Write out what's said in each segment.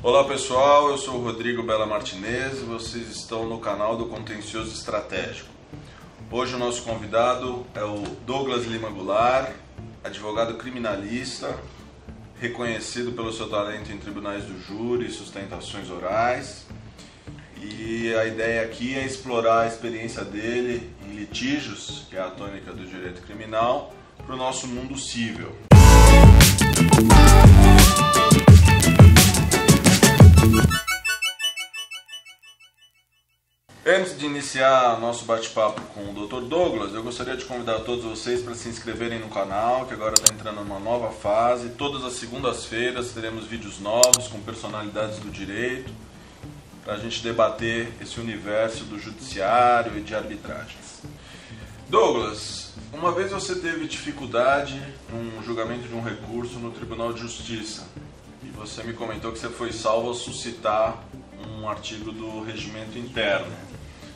Olá pessoal, eu sou o Rodrigo Bela Martinez e vocês estão no canal do Contencioso Estratégico. Hoje o nosso convidado é o Douglas Lima Goulart, advogado criminalista, reconhecido pelo seu talento em tribunais do júri e sustentações orais. E a ideia aqui é explorar a experiência dele em litígios, que é a tônica do direito criminal, para o nosso mundo cível. Antes de iniciar nosso bate-papo com o Dr. Douglas, eu gostaria de convidar todos vocês para se inscreverem no canal, que agora está entrando numa nova fase. Todas as segundas-feiras teremos vídeos novos com personalidades do direito, para a gente debater esse universo do judiciário e de arbitragens. Douglas, uma vez você teve dificuldade no julgamento de um recurso no Tribunal de Justiça e você me comentou que você foi salvo ao suscitar um artigo do regimento interno.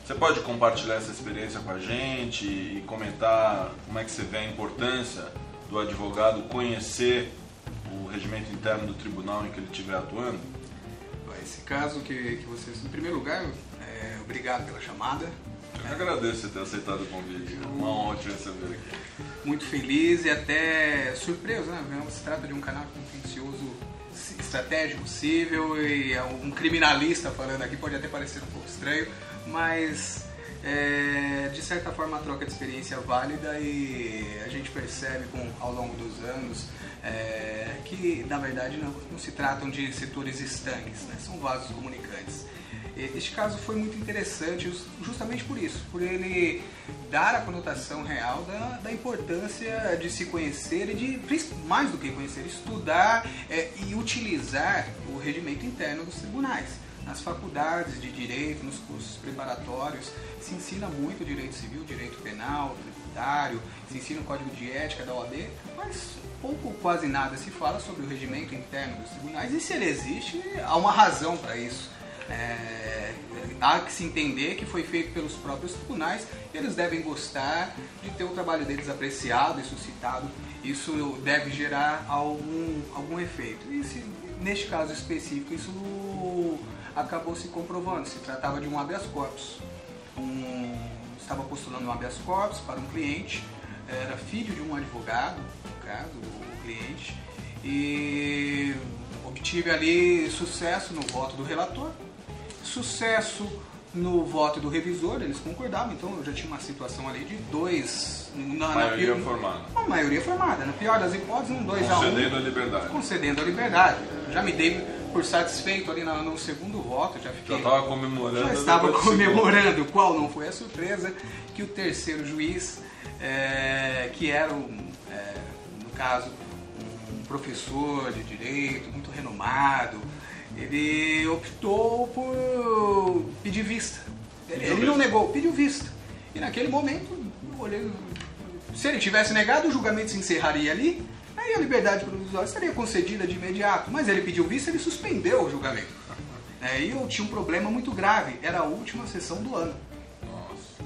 Você pode compartilhar essa experiência com a gente e comentar como é que você vê a importância do advogado conhecer o regimento interno do tribunal em que ele estiver atuando? Esse caso que vocês, em primeiro lugar, obrigado pela chamada. Eu agradeço você ter aceitado o convite, é uma honra te receber aqui. Muito feliz e até surpreso, né? Se trata de um canal contencioso estratégico, cível, e um criminalista falando aqui pode até parecer um pouco estranho, mas de certa forma a troca de experiência é válida e a gente percebe ao longo dos anos que na verdade não se tratam de setores estanques, né? São vasos comunicantes. Este caso foi muito interessante justamente por isso, por ele dar a conotação real da importância de se conhecer e de, mais do que conhecer, estudar e utilizar o regimento interno dos tribunais. Nas faculdades de direito, nos cursos preparatórios, se ensina muito direito civil, direito penal, tributário, se ensina o código de ética da OAB, mas pouco, quase nada se fala sobre o regimento interno dos tribunais e se ele existe, há uma razão para isso. Há que se entender que foi feito pelos próprios tribunais e eles devem gostar de ter o trabalho deles apreciado e suscitado. Isso deve gerar algum efeito. E neste caso específico isso acabou se comprovando. Se tratava de um habeas corpus. Estava postulando um habeas corpus para um cliente, era filho de um advogado, no caso, o cliente, e obtive ali sucesso no voto do relator, sucesso no voto do revisor, eles concordavam, então eu já tinha uma situação ali de dois... Maioria formada. Uma maioria formada, na pior das hipóteses, um 2-1. Concedendo a liberdade. Concedendo a liberdade. Já me dei por satisfeito ali no segundo voto, já estava comemorando. Já estava comemorando, qual não foi a surpresa, que o terceiro juiz, que era, no caso, um professor de direito muito renomado, ele optou por pedir vista. Ele não negou, pediu vista. E naquele momento, eu olhei, se ele tivesse negado, o julgamento se encerraria ali, aí a liberdade provisória seria concedida de imediato. Mas ele pediu vista, ele suspendeu o julgamento. E eu tinha um problema muito grave, era a última sessão do ano.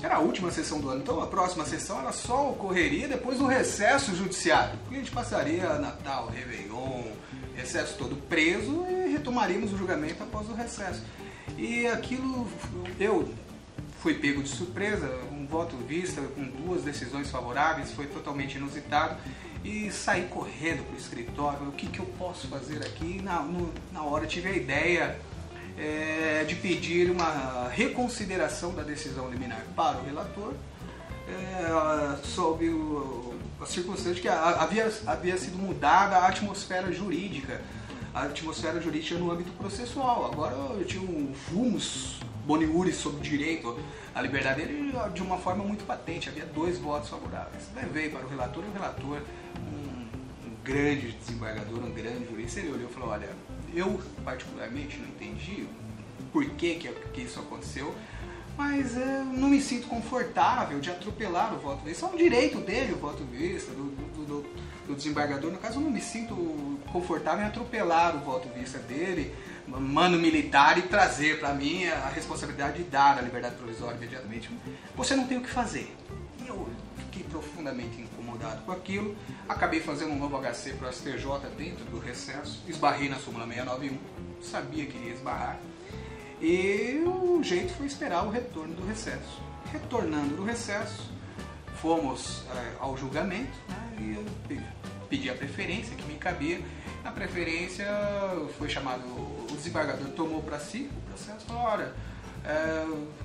Era a última sessão do ano, então a próxima sessão ela só ocorreria depois do recesso judiciário. Porque a gente passaria Natal, Réveillon, recesso todo preso e retomaríamos o julgamento após o recesso. E aquilo, eu fui pego de surpresa, um voto vista com duas decisões favoráveis, foi totalmente inusitado. E saí correndo para o escritório, o que eu posso fazer aqui? Na hora tive a ideia de pedir uma reconsideração da decisão liminar para o relator, sob a circunstância de que havia sido mudada a atmosfera jurídica no âmbito processual. Agora eu tinha um fumus boniuris sobre o direito à liberdade dele de uma forma muito patente, havia 2 votos favoráveis. Levei para o relator, um grande desembargador, um grande jurista, ele olhou e falou: olha, eu particularmente não entendi por que isso aconteceu, mas eu não me sinto confortável de atropelar o voto vista. Isso é um direito dele, o voto vista, do desembargador. No caso, eu não me sinto confortável em atropelar o voto vista dele, mano militar, e trazer para mim a responsabilidade de dar a liberdade provisória imediatamente. Você não tem o que fazer. E eu fiquei profundamente incomodado com aquilo, acabei fazendo um novo HC para o STJ dentro do recesso, esbarrei na súmula 691, sabia que iria esbarrar, e o jeito foi esperar o retorno do recesso. Retornando do recesso, fomos ao julgamento, né, e eu pedi a preferência que me cabia. Na preferência foi chamado, o desembargador tomou para si o processo e falou: olha,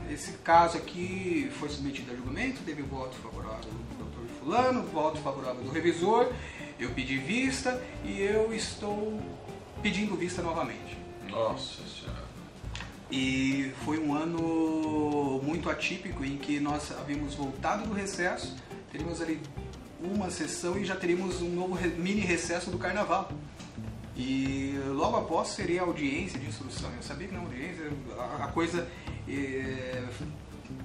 esse caso aqui foi submetido a julgamento, teve voto favorável do doutor fulano, voto favorável do revisor, eu pedi vista e eu estou pedindo vista novamente. Nossa Senhora. E foi um ano muito atípico em que nós havíamos voltado do recesso, teríamos ali uma sessão e já teríamos um novo mini recesso do carnaval. E logo após seria a audiência de instrução. Eu sabia que na audiência a coisa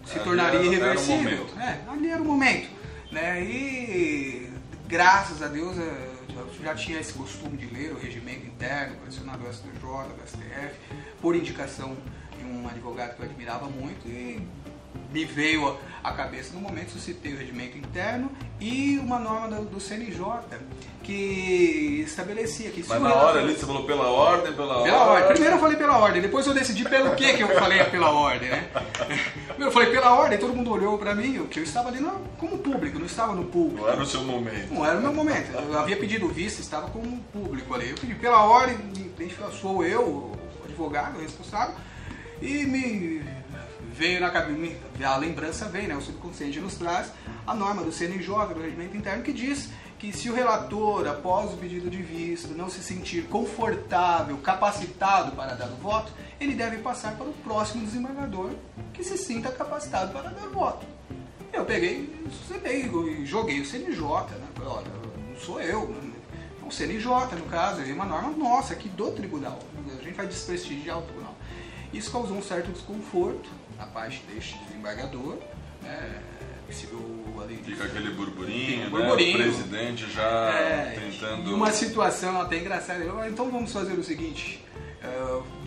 se tornaria irreversível. Ali era o momento. Né? E graças a Deus eu já tinha esse costume de ler o regimento interno, pressionado do STJ, do STF, por indicação de um advogado que eu admirava muito, e me veio à cabeça no momento, suscitei o regimento interno e uma norma do CNJ que estabelecia que... Mas na hora ali você falou pela ordem, pela ordem. Primeiro eu falei pela ordem, depois eu decidi pelo que eu falei pela ordem, né? Primeiro eu falei pela ordem, todo mundo olhou pra mim, que eu estava ali como público, não estava no público. Não era o seu momento. Não era o meu momento, eu havia pedido vista, estava como público ali. Eu pedi pela ordem, sou eu, o advogado, o responsável, e me veio na cabeça, a lembrança veio, né? O subconsciente nos traz a norma do CNJ, do regimento interno, que diz que se o relator, após o pedido de vista, não se sentir confortável, capacitado para dar o voto, ele deve passar para o próximo desembargador que se sinta capacitado para dar o voto. Eu peguei, e joguei o CNJ, né? Olha, não sou eu, o CNJ no caso, é uma norma nossa aqui do tribunal, a gente vai desprestigiar o tribunal. Isso causou um certo desconforto na parte deste desembargador, né? Fica aquele burburinho, né? O presidente já tentando... E uma situação até engraçada. Então vamos fazer o seguinte,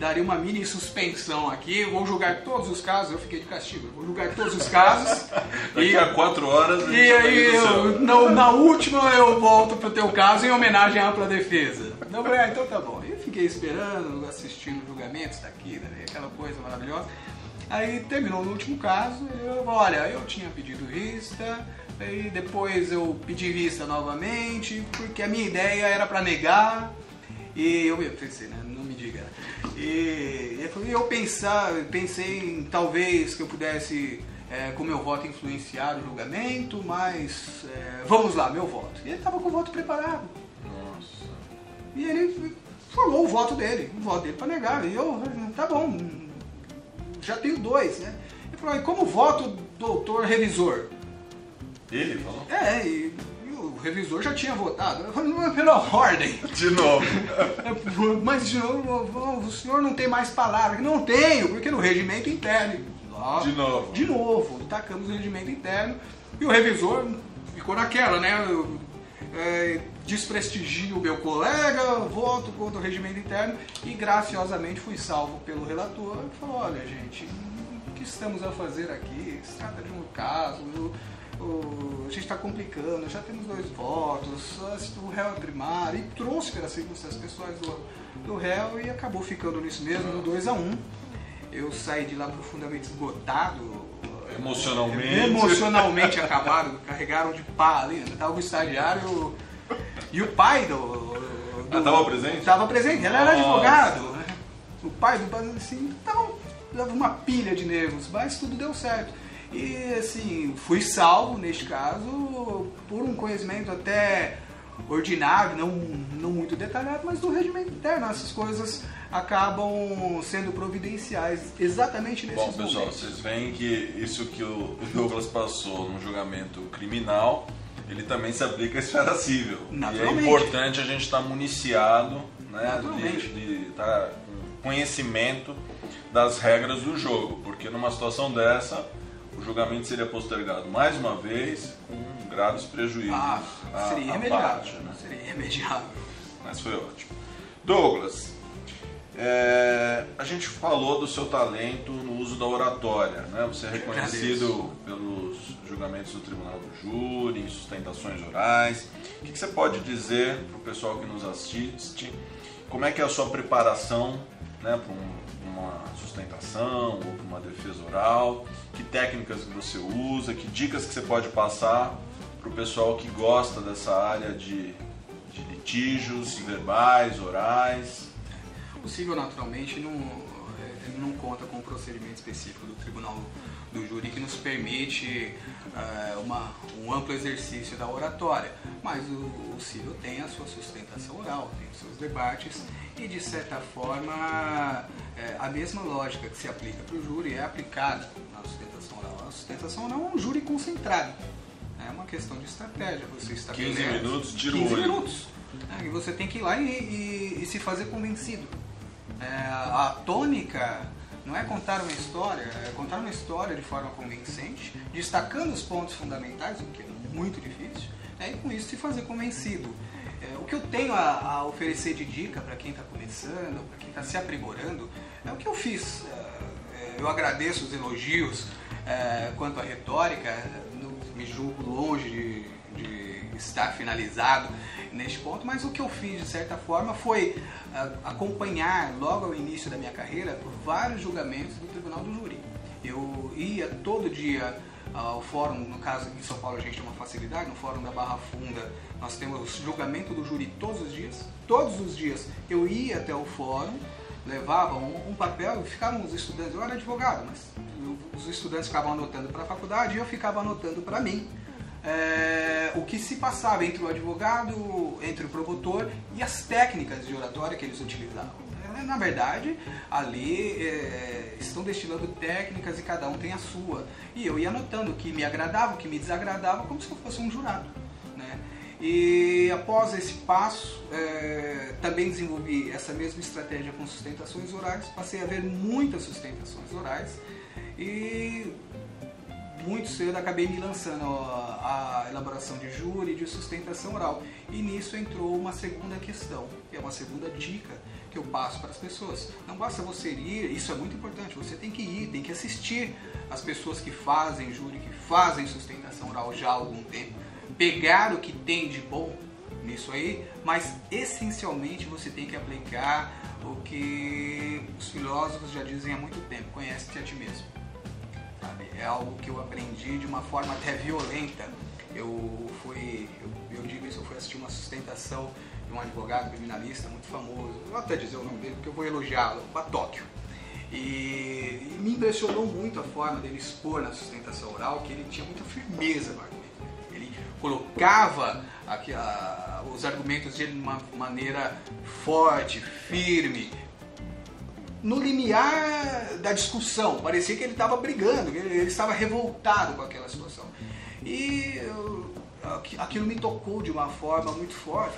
daria uma mini suspensão aqui, vou julgar todos os casos, eu fiquei de castigo, vou julgar todos os casos. Daqui a 4 horas... E aí, na última eu volto pro teu caso em homenagem à ampla defesa. Então tá bom. Eu fiquei esperando, assistindo julgamentos daqui, aquela coisa maravilhosa. Aí terminou no último caso, eu tinha pedido vista, e depois eu pedi vista novamente, porque a minha ideia era para negar, e eu pensei, né, não me diga. E eu pensei em talvez que eu pudesse, com meu voto, influenciar o julgamento, mas vamos lá, meu voto. E ele estava com o voto preparado. Nossa. E ele falou o voto dele para negar, e eu, tá bom, já tenho 2, né? Ele falou: e como voto, doutor revisor? Ele falou? E o revisor já tinha votado. Eu falei: não é pela ordem. De novo. Mas de novo, o senhor não tem mais palavras. Não tenho, porque no regimento interno. De novo. Tacamos o regimento interno e o revisor ficou naquela, né? Desprestigio o meu colega, voto contra o regimento interno, e graciosamente fui salvo pelo relator, que falou: olha, gente, o que estamos a fazer aqui? Se trata de um caso, a gente está complicando, já temos 2 votos, o réu é primário, e trouxe pelas circunstâncias pessoais do réu, e acabou ficando nisso mesmo, no 2-1. Eu saí de lá profundamente esgotado, emocionalmente acabado, carregaram de pá ali, estava o estagiário e o pai estava presente? Estava presente, ele era advogado, né? O pai do assim, então dava uma pilha de nervos, mas tudo deu certo. E assim, fui salvo neste caso por um conhecimento até ordinário, não muito detalhado, mas do regimento interno. Essas coisas acabam sendo providenciais exatamente nesses momentos. Bom, pessoal, vocês veem que isso que o Douglas passou no julgamento criminal, ele também se aplica à esfera civil. E é importante a gente estar municiado, né, de estar com conhecimento das regras do jogo, porque numa situação dessa, o julgamento seria postergado mais uma vez, com graves prejuízos. Seria irremediável. Né? Seria irremediável. Mas foi ótimo. Douglas, a gente falou do seu talento no no uso da oratória, né? Você é reconhecido pelos julgamentos do Tribunal do Júri, em sustentações orais. O que você pode dizer para o pessoal que nos assiste? Como é que é a sua preparação, né, para uma sustentação ou para uma defesa oral? Que técnicas que você usa? Que dicas que você pode passar para o pessoal que gosta dessa área de litígios verbais, orais? O cível, naturalmente, não conta com um procedimento específico do Tribunal do Júri que nos permite um amplo exercício da oratória, mas o cível tem a sua sustentação oral, tem os seus debates e, de certa forma, a mesma lógica que se aplica para o júri é aplicada na sustentação oral. A sustentação oral é um júri concentrado, é uma questão de estratégia. Você está 15 minutos, tira o 15 olho. minutos. E você tem que ir lá e se fazer convencido. A tônica não é contar uma história, é contar uma história de forma convincente, destacando os pontos fundamentais, o que é muito difícil, e com isso se fazer convencido. O que eu tenho a oferecer de dica para quem está começando, para quem está se aprimorando, é o que eu fiz. Eu agradeço os elogios quanto à retórica, me julgo longe de estar finalizado neste ponto, mas o que eu fiz de certa forma foi acompanhar logo ao início da minha carreira por vários julgamentos do Tribunal do Júri. Eu ia todo dia ao fórum, no caso em São Paulo a gente tem uma facilidade, no fórum da Barra Funda nós temos julgamento do júri todos os dias eu ia até o fórum, levava um papel e ficavam os estudantes, eu era advogado, mas os estudantes ficavam anotando para a faculdade e eu ficava anotando para mim o que se passava entre o advogado, entre o promotor e as técnicas de oratória que eles utilizavam. Na verdade, ali estão destilando técnicas e cada um tem a sua. E eu ia anotando o que me agradava, o que me desagradava, como se eu fosse um jurado, né? E após esse passo, também desenvolvi essa mesma estratégia com sustentações orais, passei a ver muitas sustentações orais e muito cedo acabei me lançando a elaboração de júri e de sustentação oral. E nisso entrou uma segunda questão, que é uma segunda dica que eu passo para as pessoas. Não basta você ir, isso é muito importante, você tem que ir, tem que assistir as pessoas que fazem júri, que fazem sustentação oral já há algum tempo, pegar o que tem de bom nisso aí, mas essencialmente você tem que aplicar o que os filósofos já dizem há muito tempo: conhece-te a ti mesmo. É algo que eu aprendi de uma forma até violenta. Eu digo isso, eu fui assistir uma sustentação de um advogado criminalista muito famoso, eu vou até dizer o nome dele porque eu vou elogiá-lo, Batóquio. E me impressionou muito a forma dele expor na sustentação oral, que ele tinha muita firmeza no argumento. Ele colocava os argumentos dele de uma maneira forte, firme, no limiar da discussão. Parecia que ele estava brigando, que ele estava revoltado com aquela situação. E aquilo me tocou de uma forma muito forte,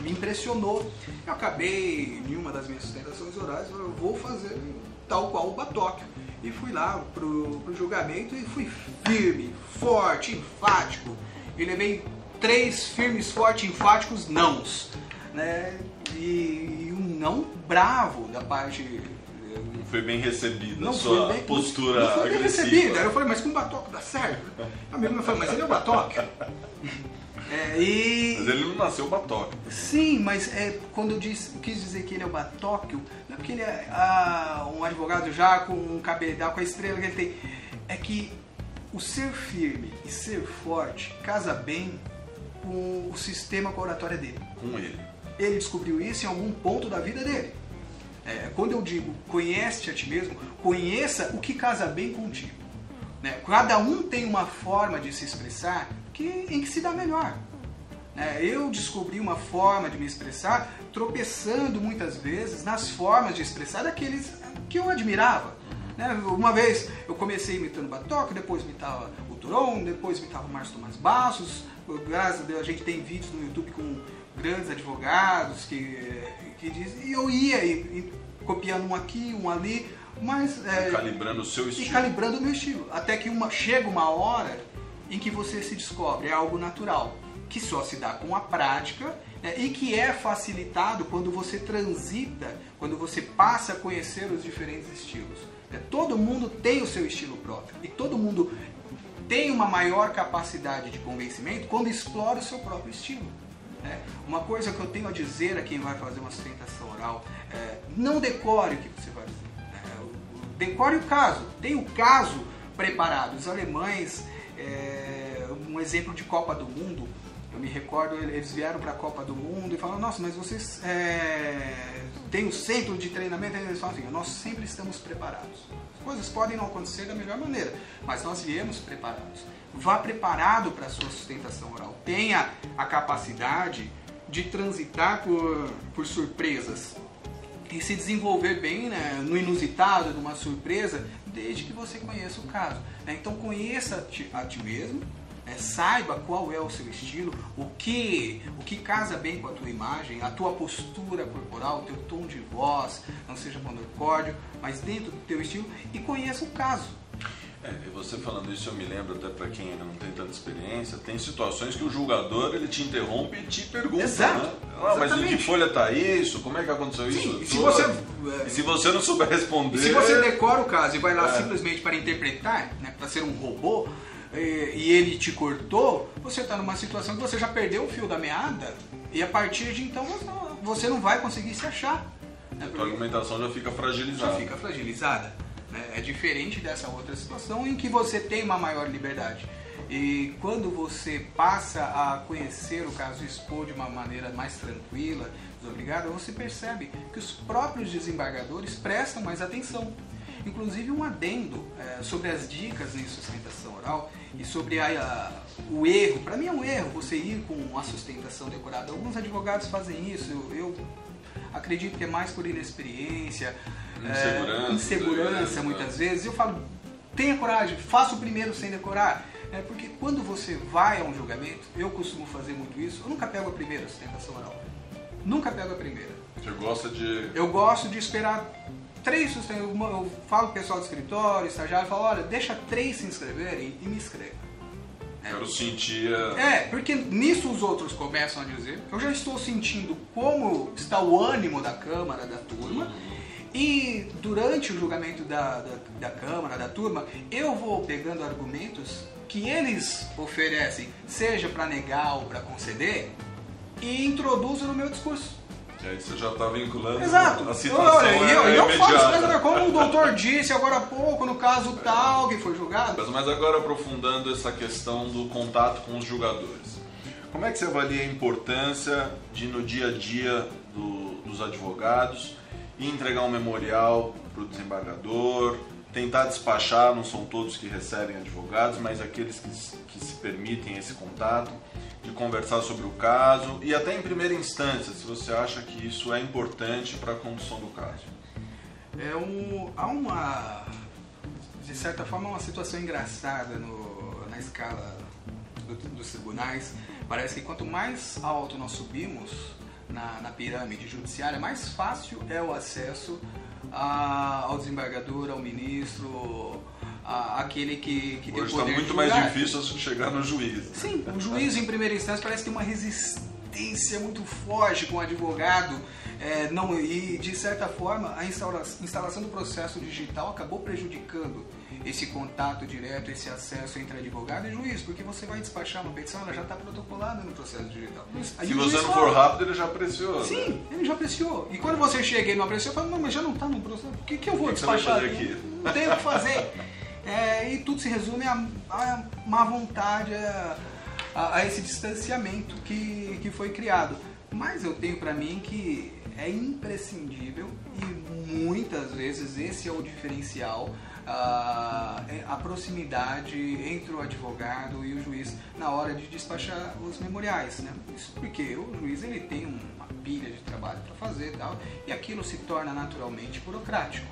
me impressionou. Eu acabei, em uma das minhas sustentações orais, eu vou fazer tal qual o Batóquio. E fui lá pro julgamento e fui firme, forte, enfático. E levei 3 firmes, fortes, enfáticos nãos, né? E um não bravo da parte... Não foi bem recebida a sua postura agressiva. Não foi bem recebida. Eu falei, mas com o Batóquio dá certo? A minha irmã falou, mas ele é o Batóquio? Mas ele não nasceu Batóquio. Sim, mas quando eu quis dizer que ele é o Batóquio, não é porque ele é um advogado já com um cabedal, com a estrela que ele tem. É que o ser firme e ser forte casa bem com o sistema, com a oratória dele. Com ele. Ele descobriu isso em algum ponto da vida dele. Quando eu digo conhece-te a ti mesmo, conheça o que casa bem contigo. Cada um tem uma forma de se expressar em que se dá melhor. Eu descobri uma forma de me expressar tropeçando muitas vezes nas formas de expressar daqueles que eu admirava. Uma vez eu comecei imitando Batóquio, depois imitava o Turon, depois imitava o Márcio Tomás Bastos. Graças a Deus a gente tem vídeos no YouTube com grandes advogados que dizem, e eu ia copiando um aqui, um ali, mas... calibrando o seu estilo. E calibrando o meu estilo. Até que chega uma hora em que você se descobre, é algo natural, que só se dá com a prática e que é facilitado quando você transita, quando você passa a conhecer os diferentes estilos. Todo mundo tem o seu estilo próprio e todo mundo tem uma maior capacidade de convencimento quando explora o seu próprio estilo. Uma coisa que eu tenho a dizer a quem vai fazer uma sustentação oral, não decore o que você vai dizer. Decore o caso, tem o caso preparado. Os alemães, um exemplo de Copa do Mundo, eu me recordo, eles vieram para a Copa do Mundo e falaram, nossa, mas vocês têm o centro de treinamento, e eles falam assim, nós sempre estamos preparados. As coisas podem não acontecer da melhor maneira, mas nós viemos preparados. Vá preparado para a sua sustentação oral. Tenha a capacidade de transitar por surpresas e se desenvolver bem, né, no inusitado de uma surpresa, desde que você conheça o caso. Então conheça a ti mesmo, saiba qual é o seu estilo, o que casa bem com a tua imagem, a tua postura corporal, o teu tom de voz, não seja monocórdio, mas dentro do teu estilo, e conheça o caso. E você falando isso, eu me lembro, até para quem ainda não tem tanta experiência, tem situações que o julgador ele te interrompe e te pergunta, exato, né? Mas em que folha está isso? Como é que aconteceu isso? E se você não souber responder... Se você decora o caso e vai lá simplesmente para interpretar, né, para ser um robô, e ele te cortou, você está numa situação que você já perdeu o fio da meada e a partir de então você não vai conseguir se achar. A tua argumentação já fica fragilizada. Já fica fragilizada. É diferente dessa outra situação em que você tem uma maior liberdade. E quando você passa a conhecer o caso e expor de uma maneira mais tranquila, desobrigada, você percebe que os próprios desembargadores prestam mais atenção. Inclusive um adendo sobre as dicas em sustentação oral e sobre o erro. Para mim é um erro você ir com a sustentação decorada. Alguns advogados fazem isso, eu acredito que é mais por inexperiência, insegurança muitas vezes. Eu falo, tenha coragem, faça o primeiro sem decorar. Porque quando você vai a um julgamento, eu costumo fazer muito isso, eu nunca pego a primeira sustentação oral. Nunca pego a primeira. Você gosta de... Eu gosto de esperar 3 sustentações. Eu falo pro pessoal do escritório, estagiário, eu falo, olha, deixa 3 se inscreverem e me inscreva. Quero sentir porque nisso os outros começam a dizer, eu já estou sentindo como está o ânimo da Câmara, da turma, e durante o julgamento da Câmara, da turma, eu vou pegando argumentos que eles oferecem, seja para negar ou para conceder, e introduzo no meu discurso. E aí você já está vinculando a situação. Eu falo, como o doutor disse agora há pouco, no caso tal, que foi julgado. Mas agora aprofundando essa questão do contato com os julgadores. Como é que você avalia a importância de, no dia a dia dos advogados, entregar um memorial para o desembargador, tentar despachar, não são todos que recebem advogados, mas aqueles que se permitem esse contato, de conversar sobre o caso e até em primeira instância, se você acha que isso é importante para a condução do caso. Há uma, de certa forma, uma situação engraçada na escala dos tribunais. Parece que quanto mais alto nós subimos na pirâmide judiciária, mais fácil é o acesso ao desembargador, ao ministro, aquele que tem o poder. Hoje está muito mais difícil chegar no juiz. Sim, o juiz em primeira instância parece ter uma resistência muito forte com o advogado, e de certa forma a instalação do processo digital acabou prejudicando esse contato direto, esse acesso entre advogado e juiz, porque você vai despachar uma petição, ela já está protocolada no processo digital. Se você não for rápido, ele já apreciou. Sim, né? Ele já apreciou. E quando você chega e ele não apreciou, fala, não, mas já não está no processo, o que eu vou despachar aqui? Não tenho o que fazer. E tudo se resume a má vontade, a esse distanciamento que foi criado. Mas eu tenho para mim que é imprescindível e muitas vezes esse é o diferencial, a proximidade entre o advogado e o juiz na hora de despachar os memoriais, né? Isso porque o juiz ele tem uma pilha de trabalho para fazer e aquilo se torna naturalmente burocrático.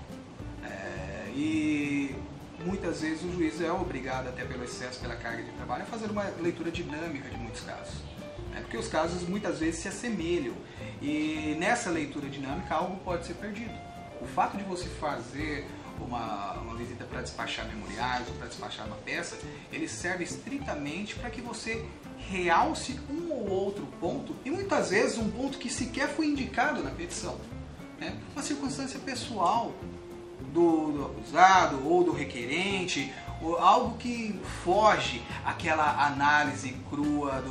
E muitas vezes o juiz é obrigado, até pelo excesso, pela carga de trabalho, a fazer uma leitura dinâmica de muitos casos. Porque os casos muitas vezes se assemelham e nessa leitura dinâmica algo pode ser perdido. O fato de você fazer uma visita para despachar memoriais ou para despachar uma peça, ele serve estritamente para que você realce um ou outro ponto, e muitas vezes um ponto que sequer foi indicado na petição, né? Uma circunstância pessoal do acusado ou do requerente, ou algo que foge àquela análise crua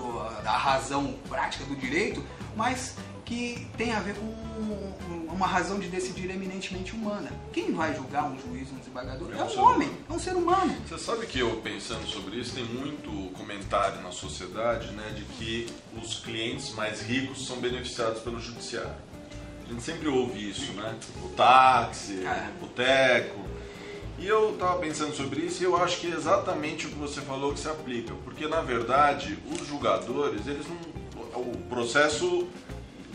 da razão prática do direito, mas que tem a ver com uma razão de decidir eminentemente humana. Quem vai julgar um juiz, um desembargador? É um homem, é um ser humano. Você sabe que eu, pensando sobre isso, tem muito comentário na sociedade, né, de que os clientes mais ricos são beneficiados pelo judiciário. A gente sempre ouve isso, né? O táxi, o boteco. E eu estava pensando sobre isso e eu acho que é exatamente o que você falou que se aplica. Porque, na verdade, os julgadores, eles não... O processo...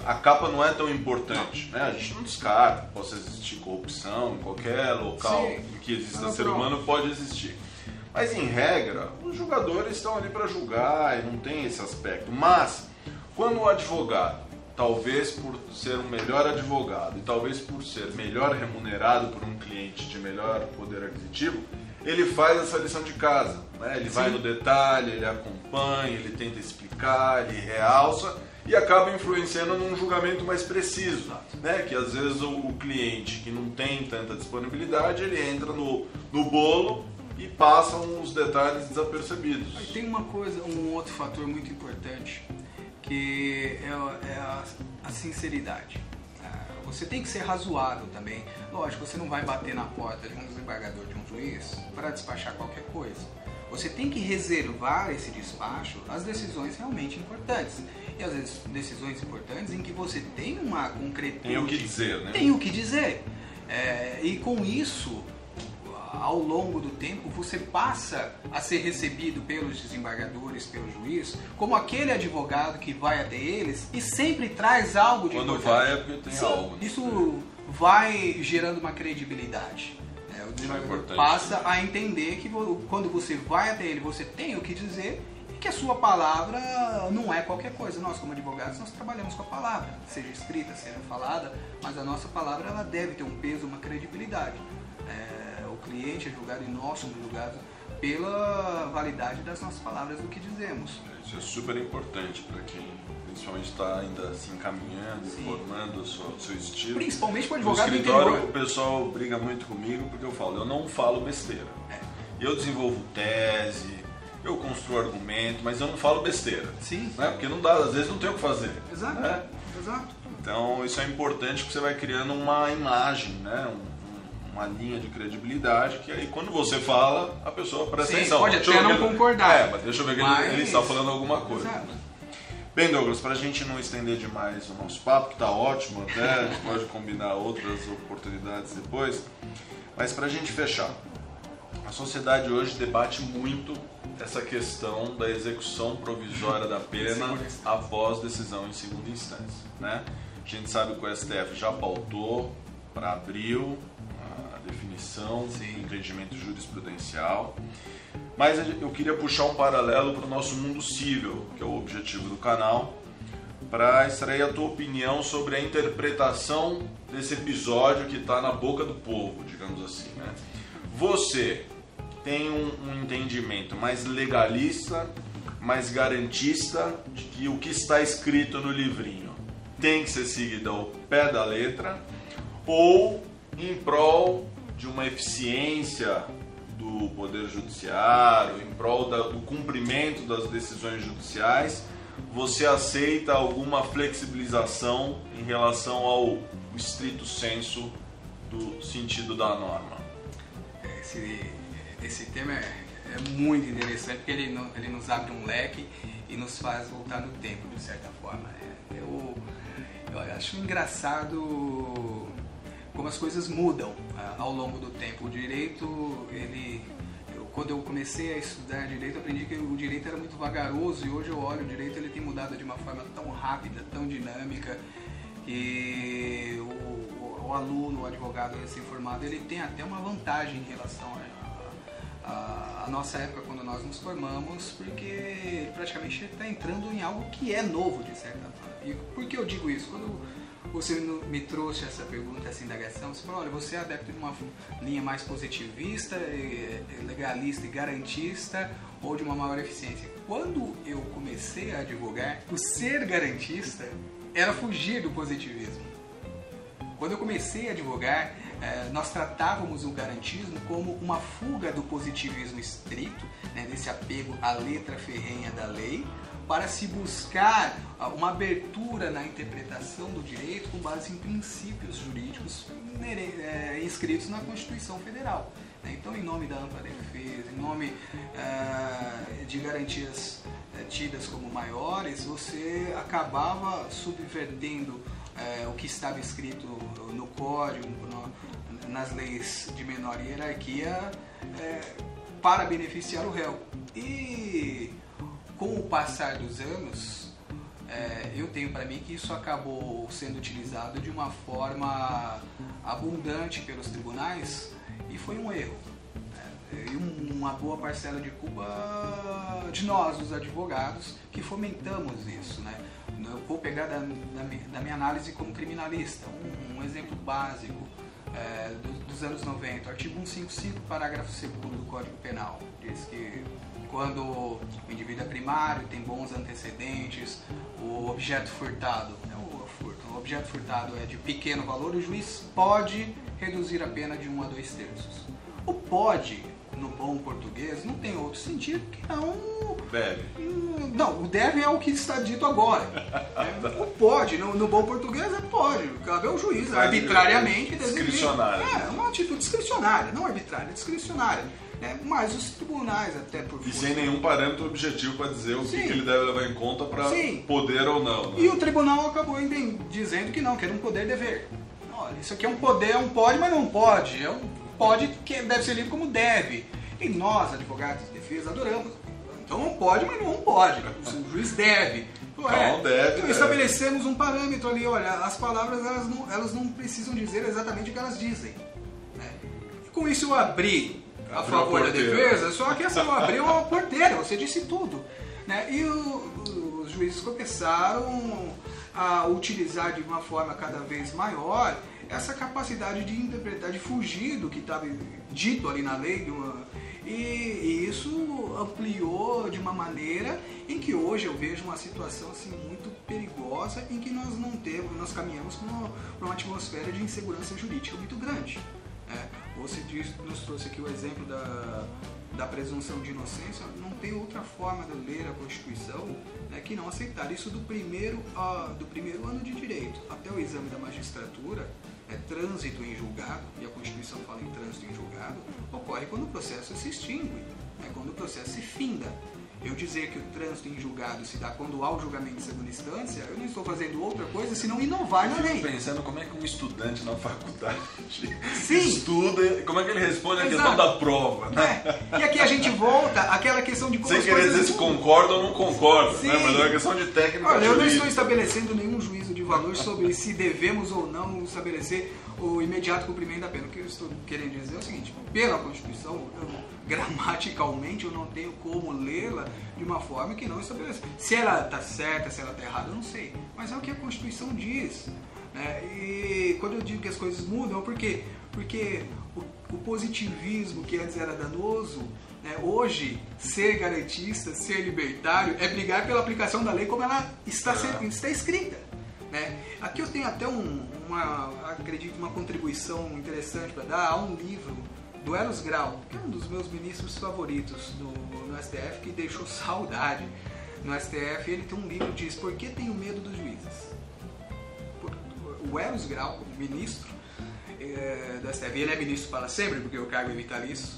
A capa não é tão importante, né? A gente não descarta, possa existir corrupção em qualquer local em que exista ser humano, pode existir. Mas, em regra, os julgadores estão ali para julgar e não tem esse aspecto. Mas, quando o advogado, talvez por ser um melhor advogado e talvez por ser melhor remunerado por um cliente de melhor poder aquisitivo, ele faz essa lição de casa, né? Ele vai no detalhe, ele acompanha, ele tenta explicar, ele realça e acaba influenciando num julgamento mais preciso, né? Que às vezes o cliente que não tem tanta disponibilidade, ele entra no bolo e passa uns detalhes desapercebidos. Aí tem uma coisa, um outro fator muito importante, que é a sinceridade. Você tem que ser razoável também. Lógico, você não vai bater na porta de um desembargador, de um juiz, para despachar qualquer coisa. Você tem que reservar esse despacho às decisões realmente importantes. E às vezes decisões importantes em que você tem uma concretude. Tem o que dizer, né? Tem o que dizer. E com isso, ao longo do tempo, você passa a ser recebido pelos desembargadores, pelo juiz, como aquele advogado que vai até eles e sempre traz algo de importante. Quando vai é porque tem algo. Isso vai gerando uma credibilidade. O desembargador passa a entender que quando você vai até ele, você tem o que dizer e que a sua palavra não é qualquer coisa. Nós, como advogados, nós trabalhamos com a palavra, seja escrita, seja falada, mas a nossa palavra ela deve ter um peso, uma credibilidade. O cliente é julgado e nós somos julgados pela validade das nossas palavras, do que dizemos. Isso é super importante para quem principalmente está ainda se encaminhando, formando o seu estilo. Principalmente para o advogado do interior. No escritório, interior. o pessoal briga muito comigo porque eu falo, eu não falo besteira. Eu desenvolvo tese, eu construo argumento, mas eu não falo besteira. Sim. Né? Porque não dá, às vezes não tem o que fazer. Exato, né? Exato. Então isso é importante porque você vai criando uma imagem, né? Uma linha de credibilidade, que aí quando você fala, a pessoa presta atenção. Pode até não concordar. Mas deixa eu ver que ele está falando alguma coisa. Né? Bem, Douglas, para a gente não estender demais o nosso papo, que está ótimo até, a gente pode combinar outras oportunidades depois, mas para a gente fechar, a sociedade hoje debate muito essa questão da execução provisória da pena após decisão em segunda instância. Né? A gente sabe que o STF já pautou para abril a definição do entendimento jurisprudencial, mas eu queria puxar um paralelo para o nosso mundo civil, que é o objetivo do canal, para extrair a tua opinião sobre a interpretação desse episódio que está na boca do povo, digamos assim. Né? Você tem um entendimento mais legalista, mais garantista de que o que está escrito no livrinho tem que ser seguido ao pé da letra, ou em prol de uma eficiência do Poder Judiciário, em prol do cumprimento das decisões judiciais, você aceita alguma flexibilização em relação ao estrito sensu do sentido da norma? Esse tema é muito interessante porque ele nos abre um leque e nos faz voltar no tempo, de certa forma. Eu acho engraçado como as coisas mudam ao longo do tempo. O direito, quando eu comecei a estudar direito, eu aprendi que o direito era muito vagaroso, e hoje eu olho o direito, ele tem mudado de uma forma tão rápida, tão dinâmica, que o aluno, o advogado recém-formado, ele tem até uma vantagem em relação a nossa época, quando nós nos formamos, porque ele praticamente está entrando em algo que é novo, de certa forma. E por que eu digo isso? Quando você me trouxe essa pergunta, essa indagação, você falou, olha, você é adepto de uma linha mais positivista, legalista e garantista, ou de uma maior eficiência? Quando eu comecei a advogar, o ser garantista era fugir do positivismo. Quando eu comecei a advogar, nós tratávamos o garantismo como uma fuga do positivismo estrito, né, desse apego à letra ferrenha da lei, para se buscar uma abertura na interpretação do direito com base em princípios jurídicos inscritos na Constituição Federal. Então, em nome da ampla defesa, em nome de garantias tidas como maiores, você acabava subvertendo o que estava escrito no Código, nas leis de menor hierarquia, para beneficiar o réu. E com o passar dos anos, eu tenho para mim que isso acabou sendo utilizado de uma forma abundante pelos tribunais e foi um erro. E uma boa parcela de culpa de nós, os advogados, que fomentamos isso, né? Eu vou pegar da minha análise como criminalista, um exemplo básico dos anos 90, artigo 155, parágrafo 2º do Código Penal, diz que quando o indivíduo é primário, tem bons antecedentes, o objeto furtado, o objeto furtado é de pequeno valor, o juiz pode reduzir a pena de 1 a 2 terços. O pode, no bom português, não tem outro sentido que não... Deve. Não, o deve é o que está dito agora. O pode, no bom português, é pode. Cabe ao juiz, arbitrariamente... Discricionária. É uma atitude discricionária, não arbitrária, discricionária. Mas os tribunais, até por... E sem nenhum parâmetro objetivo para dizer o que ele deve levar em conta para poder ou não. Né? E o tribunal acabou dizendo que não, que era um poder-dever. Olha, isso aqui é um poder, é um pode, mas não pode. É um pode que deve ser lido como deve. E nós, advogados de defesa, adoramos. Então não pode, mas não pode. O juiz deve. Não deve. Então estabelecemos um parâmetro ali, olha, as palavras elas não precisam dizer exatamente o que elas dizem. Né? Com isso eu abri a favor da defesa, só que eu abri uma porteira, você disse tudo. Né? E os juízes começaram a utilizar de uma forma cada vez maior essa capacidade de interpretar, de fugir do que estava dito ali na lei, e isso ampliou de uma maneira em que hoje eu vejo uma situação assim, muito perigosa, em que nós caminhamos para uma atmosfera de insegurança jurídica muito grande. Você nos trouxe aqui o exemplo da presunção de inocência. Não tem outra forma de ler a Constituição, né, que não aceitar isso do primeiro ano de direito até o exame da magistratura. Trânsito em julgado, e a Constituição fala em trânsito em julgado, ocorre quando o processo se extingue, quando o processo se finda. Eu dizer que o trânsito em julgado se dá quando há o julgamento de segunda instância, eu não estou fazendo outra coisa senão inovar na lei. Eu fico pensando como é que um estudante na faculdade Sim. estuda, como é que ele responde a questão da prova. Né? E aqui a gente volta àquela questão de como sem querer dizer se concorda ou não concorda, né? Mas é uma questão de técnica. Olha, eu não estou estabelecendo nenhum juízo de valor sobre se devemos ou não estabelecer o imediato cumprimento da pena. O que eu estou querendo dizer é o seguinte: pela Constituição, gramaticalmente eu não tenho como lê-la de uma forma que não estabelece. Se ela está certa, se ela está errada, eu não sei. Mas é o que a Constituição diz. Né? E quando eu digo que as coisas mudam, é porque o positivismo que antes era danoso, né, hoje, ser garantista, ser libertário, é brigar pela aplicação da lei como ela está escrita. Né? Aqui eu tenho até acredito, uma contribuição interessante para dar a um livro do Eros Grau, que é um dos meus ministros favoritos no STF, que deixou saudade no STF. Ele tem um livro que diz: Por que tenho medo dos juízes? O Eros Grau, ministro do STF, ele é ministro para sempre, porque o cargo é vitalício,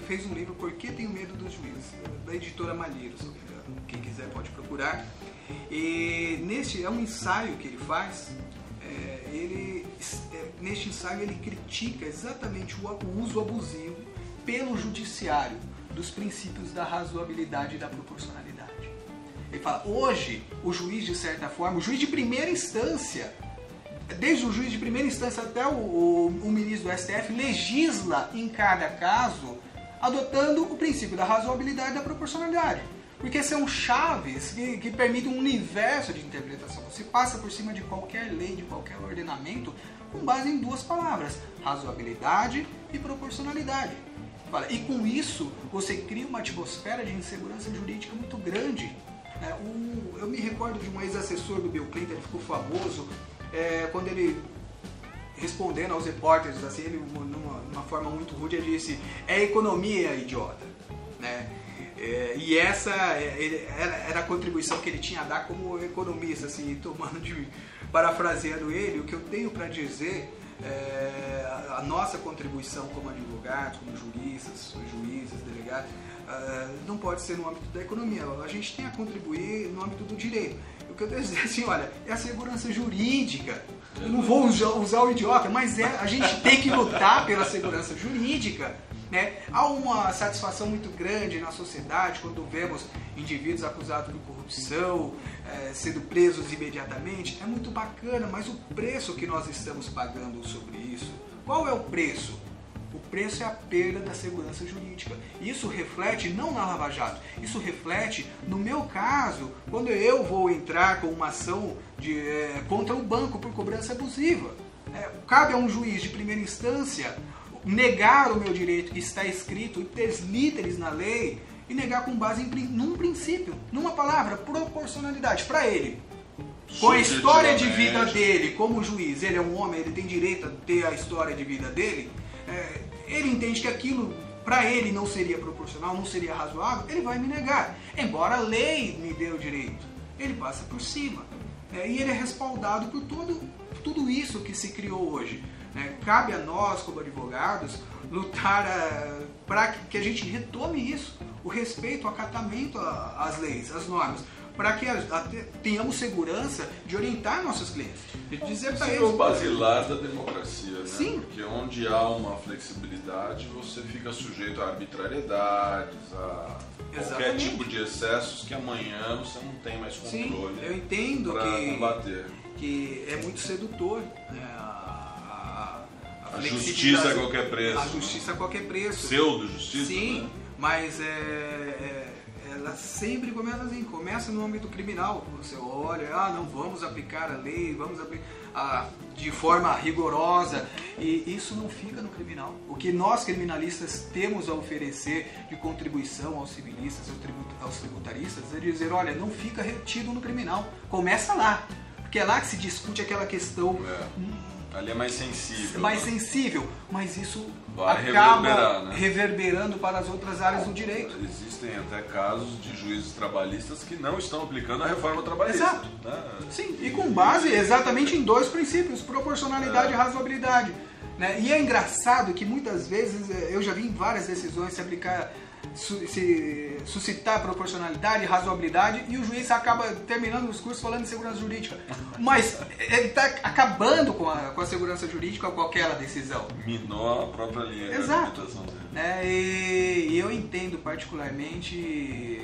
fez um livro, Por que tenho medo dos juízes? Da editora Malheiro, se não me engano. Quem quiser pode procurar. E neste é um ensaio que ele faz. Neste ensaio ele critica exatamente o uso abusivo pelo judiciário dos princípios da razoabilidade e da proporcionalidade. Ele fala, hoje o juiz, de certa forma, o juiz de primeira instância, desde o juiz de primeira instância até o ministro do STF, legisla em cada caso adotando o princípio da razoabilidade e da proporcionalidade. Porque são chaves que permitem um universo de interpretação. Você passa por cima de qualquer lei, de qualquer ordenamento, com base em duas palavras: razoabilidade e proporcionalidade. E com isso, você cria uma atmosfera de insegurança jurídica muito grande. Eu me recordo de um ex-assessor do Bill Clinton, ele ficou famoso, quando ele, respondendo aos repórteres, assim, ele, numa forma muito rude, ele disse: é economia, idiota. E essa era a contribuição que ele tinha a dar como economista, assim, parafraseando ele. O que eu tenho para dizer, a nossa contribuição como advogados, como juristas, juízes, delegados, não pode ser no âmbito da economia. A gente tem a contribuir no âmbito do direito. O que eu tenho a dizer assim, olha, é a segurança jurídica. Eu não vou usar o idiota, mas a gente tem que lutar pela segurança jurídica. Há uma satisfação muito grande na sociedade quando vemos indivíduos acusados de corrupção sendo presos imediatamente. É muito bacana, mas o preço que nós estamos pagando sobre isso, qual é o preço? O preço é a perda da segurança jurídica. Isso reflete não na Lava Jato, isso reflete, no meu caso, quando eu vou entrar com uma ação contra o banco por cobrança abusiva. Cabe a um juiz de primeira instância negar o meu direito que está escrito ipsis literis na lei e negar com base num princípio, numa palavra: proporcionalidade. Para ele, com a história de vida dele como juiz, ele é um homem, ele tem direito a ter a história de vida dele, ele entende que aquilo para ele não seria proporcional, não seria razoável, ele vai me negar. Embora a lei me dê o direito, ele passa por cima. E ele é respaldado por tudo isso que se criou hoje. Cabe a nós, como advogados, lutar para que a gente retome isso, o respeito, o acatamento às leis, às normas, para que tenhamos segurança de orientar nossos clientes, de dizer para eles... É o basilar da democracia, né? Sim. Porque onde há uma flexibilidade, você fica sujeito a arbitrariedades, a qualquer tipo de excessos que amanhã você não tem mais controle. Sim, eu entendo para combater. Que é muito sedutor, a justiça a qualquer preço. A justiça a qualquer preço. Pseudo-justiça. Sim, né? mas ela sempre começa no âmbito criminal. Você olha, não vamos aplicar a lei, vamos aplicar de forma rigorosa, e isso não fica no criminal. O que nós criminalistas temos a oferecer de contribuição aos civilistas, aos tributaristas, é dizer: olha, não fica retido no criminal, começa lá, porque é lá que se discute aquela questão... Ali é mais sensível. Sensível, mas isso vai acaba reverberando para as outras áreas do direito. Existem até casos de juízes trabalhistas que não estão aplicando a reforma trabalhista. Exato. Sim, e com base exatamente em dois princípios: proporcionalidade e razoabilidade. E é engraçado que muitas vezes eu já vi em várias decisões se aplicar, suscitar proporcionalidade e razoabilidade, e o juiz acaba terminando os cursos falando de segurança jurídica. Mas ele está acabando com a segurança jurídica com aquela decisão. Minou a própria linha de argumentação dele. E eu entendo particularmente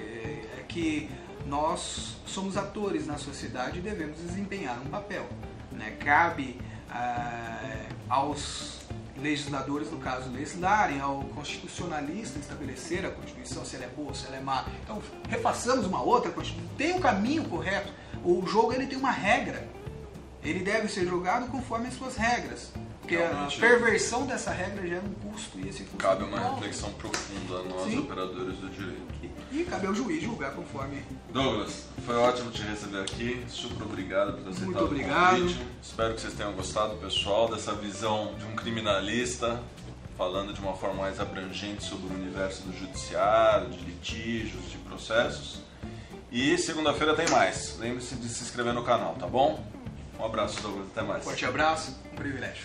que nós somos atores na sociedade e devemos desempenhar um papel. Cabe aos legisladores, no caso, legislarem, ao constitucionalista estabelecer a Constituição, se ela é boa, se ela é má. Então, refaçamos uma outra Constituição. Tem um caminho correto. O jogo, ele tem uma regra. Ele deve ser jogado conforme as suas regras. Porque realmente, a perversão dessa regra gera um custo, e esse custo... Cabe uma reflexão profunda a nós, operadores do direito. E cabe ao juiz julgar conforme... Douglas, foi ótimo te receber aqui. Super obrigado por ter aceitado Muito obrigado. O convite. Espero que vocês tenham gostado, pessoal, dessa visão de um criminalista, falando de uma forma mais abrangente sobre o universo do judiciário, de litígios, de processos. E segunda-feira tem mais. Lembre-se de se inscrever no canal, tá bom? Um abraço, Douglas. Até mais. Forte abraço. Um privilégio.